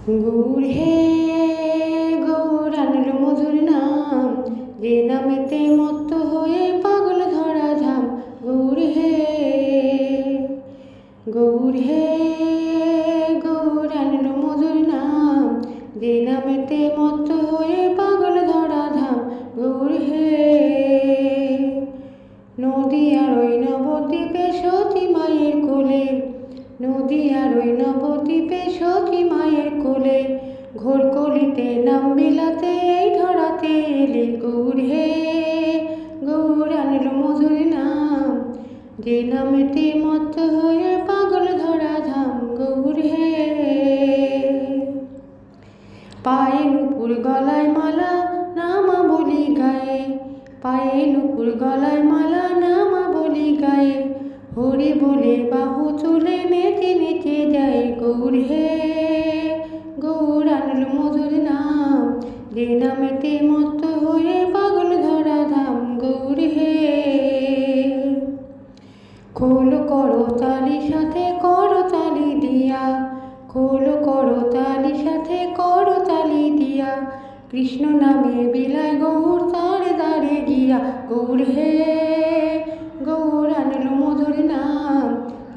গৌর হে গৌর আনল মধুর নাম, যে নামেতে মত্ত হয়ে পাগল ধরা ধাম। গৌর হে গৌর হে গৌর আনল মধুর নাম, যে নামেতে মত্ত হয়ে পাগল ধরা ধাম। গৌর হে নদীয়ার ওই নবদ্বীপে সতী মায়ের কোলে, নদীয়ার ওই নবদ্বীপে সতী মায়ের কোলে, ঘোর কলিতে নাম বিলাতে এই ধরাতে এলে। গৌর হে গৌর আনল মধুর নাম, যে নামেতে মত্ত হয়ে পাগল ধরা ধাম। গৌর হে পায়ে নুপুর গলায় মালা নামা বলি গায়ে, পায়ে নুপুর গলায় মালা নামা বলি গায়ে, হরি বলে বাহু চলে নেচে নেচে যায়। গৌর হে গৌর আনল মধুর নাম, যে নামেতে মত্ত হয়ে পাগল ধরা ধাম। গৌর হে খোল করো তালি সাথে করো তালি দিয়া, খোল করো তালি সাথে করো তালি দিয়া, কৃষ্ণ নামে বিলায় গৌর তারে দাঁড়ে গিয়া। গৌর হে গৌর আনল মধুর নাম,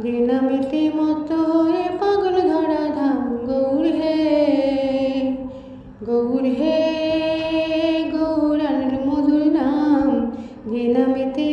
যে নামেতে মত্ত হয়ে পাগল ধরা ধাম। গৌর হে গৌর হে গৌর আনল মধুর নাম, যে নামেতে